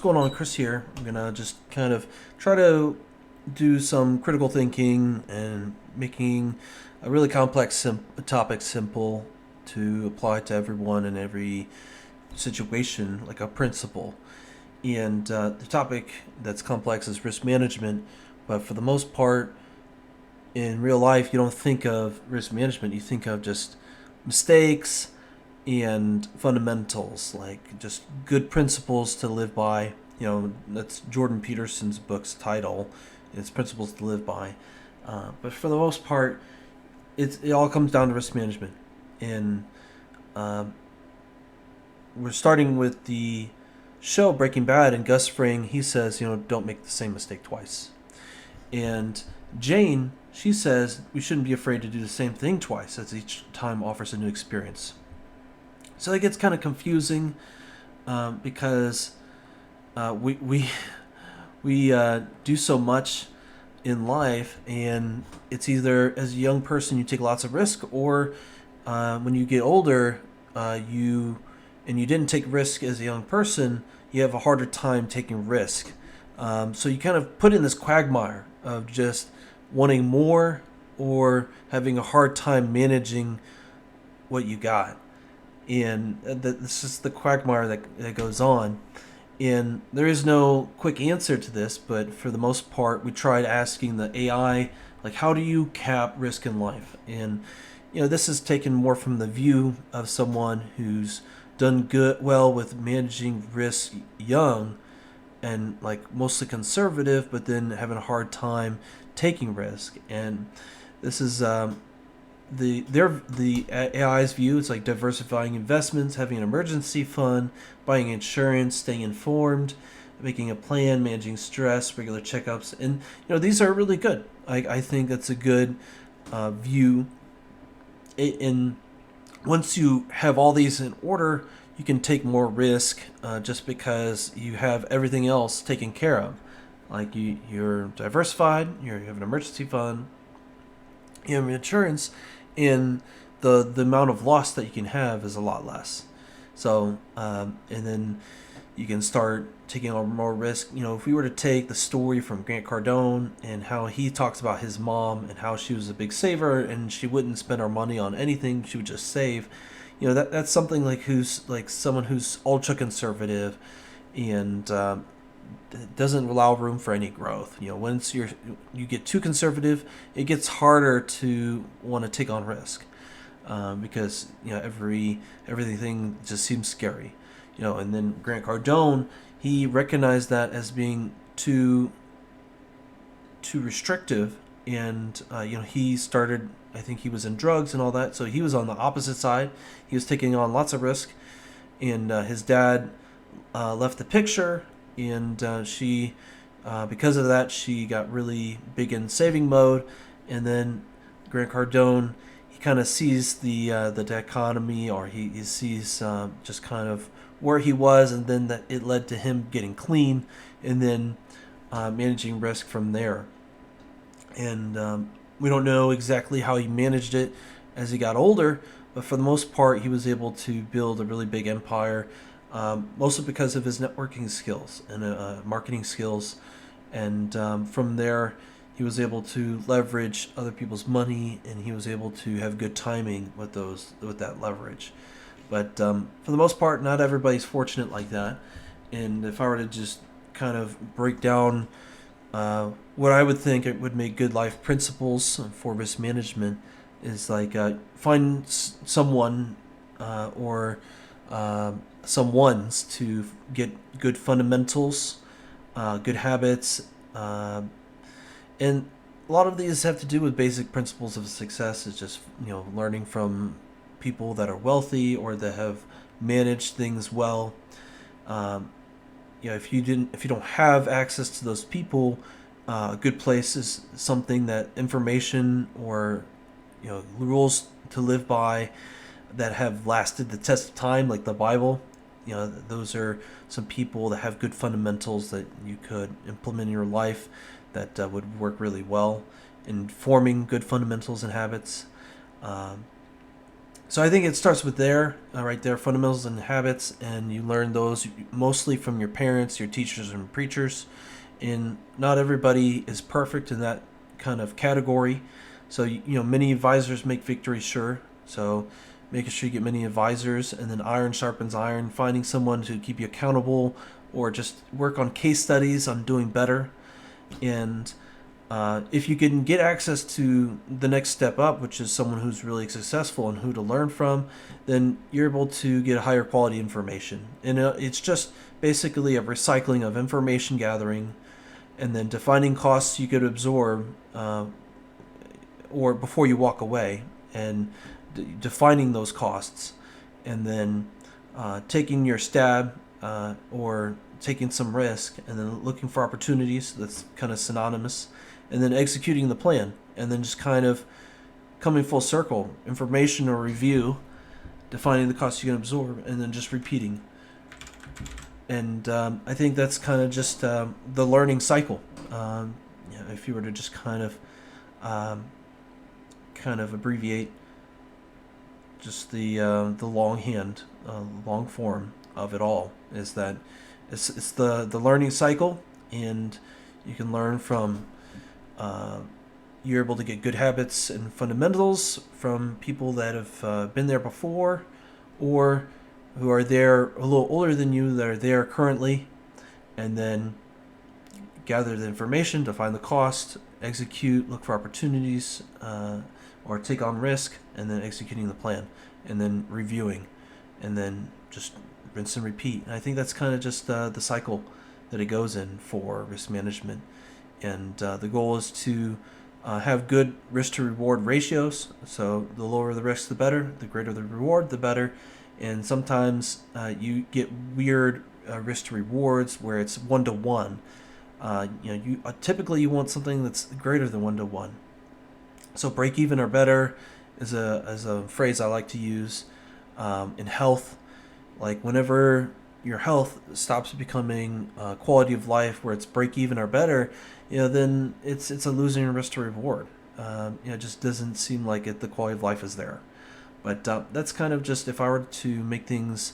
What's going on? Chris here. I'm gonna just kind of try to do some critical thinking and making a really complex topic simple to apply to everyone in every situation, like a principle. And the topic that's complex is risk management, but for the most part, in real life, you don't think of risk management. You think of just mistakes and fundamentals, like just good principles to live by. That's Jordan Peterson's book's title. It's Principles to Live By. But for the most part, it all comes down to risk management. And um, we're starting with the show Breaking Bad, and Gus Fring, he says, don't make the same mistake twice. And Jane, she says we shouldn't be afraid to do the same thing twice, as each time offers a new experience. So it gets kind of confusing because we do so much in life, and it's either as a young person you take lots of risk, or when you get older, you didn't take risk as a young person, you have a harder time taking risk. So you kind of put in this quagmire of just wanting more or having a hard time managing what you got. And this is the quagmire that goes on. And there is no quick answer to this, but for the most part, we tried asking the AI, like, how do you cap risk in life? And this is taken more from the view of someone who's done well with managing risk young, and like mostly conservative, but then having a hard time taking risk. And this is the AI's view. It's like diversifying investments, having an emergency fund, buying insurance, staying informed, making a plan, managing stress, regular checkups, and these are really good. I think that's a good view. In Once you have all these in order, you can take more risk just because you have everything else taken care of. Like you're diversified, you have an emergency fund, you have insurance, and the amount of loss that you can have is a lot less. So and then you can start taking on more risk. If we were to take the story from Grant Cardone and how he talks about his mom and how she was a big saver and she wouldn't spend our money on anything, she would just save. That's something like who's like someone who's ultra conservative and doesn't allow room for any growth. Once you get too conservative, it gets harder to want to take on risk because everything just seems scary. And then Grant Cardone, he recognized that as being too restrictive, and he started. I think he was in drugs and all that, so he was on the opposite side. He was taking on lots of risk, and his dad left the picture, and she, because of that, she got really big in saving mode, and then Grant Cardone, he kind of sees the dichotomy, or he sees just kind of where he was, and then that it led to him getting clean, and then managing risk from there. And we don't know exactly how he managed it as he got older, but for the most part, he was able to build a really big empire, mostly because of his networking skills and marketing skills. And from there, he was able to leverage other people's money, and he was able to have good timing with that leverage. But for the most part, not everybody's fortunate like that. And if I were to just kind of break down what I would think it would make good life principles for risk management is like find someone or some ones to get good fundamentals, good habits, and a lot of these have to do with basic principles of success. It's just learning from people that are wealthy or that have managed things well. If you don't have access to those people, a good place is something that information or rules to live by that have lasted the test of time, like the Bible. Those are some people that have good fundamentals that you could implement in your life that would work really well in forming good fundamentals and habits. So I think it starts with there, right there, fundamentals and habits, and you learn those mostly from your parents, your teachers, and preachers. And not everybody is perfect in that kind of category. So many advisors make victory sure. So making sure you get many advisors, and then iron sharpens iron. Finding someone to keep you accountable, or just work on case studies on doing better. And if you can get access to the next step up, which is someone who's really successful and who to learn from, then you're able to get higher quality information. And it's just basically a recycling of information gathering, and then defining costs you could absorb, or before you walk away, and defining those costs, and then taking your stab, or taking some risk, and then looking for opportunities. That's kind of synonymous, and then executing the plan, and then just kind of coming full circle, information or review, defining the costs you can absorb, and then just repeating. And I think that's kind of just the learning cycle. If you were to just um, kind of abbreviate just the longhand, long form of it all, is that it's the learning cycle, and you can learn from. You're able to get good habits and fundamentals from people that have been there before, or who are there a little older than you that are there currently, and then gather the information, define the cost, execute, look for opportunities, or take on risk, and then executing the plan, and then reviewing, and then just rinse and repeat. And I think that's kind of just the cycle that it goes in for risk management. And the goal is to have good risk to reward ratios. So the lower the risk, the better. The greater the reward, the better. And sometimes you get weird risk to rewards where it's 1-to-1. Typically you want something that's greater than 1-to-1. So break even or better is a phrase I like to use in health. Like whenever your health stops becoming quality of life, where it's break even or better, then it's a losing risk to reward. It just doesn't seem like the quality of life is there. But that's kind of just, if I were to make things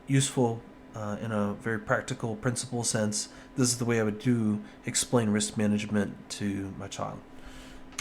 useful in a very practical principle sense, this is the way I would explain risk management to my child.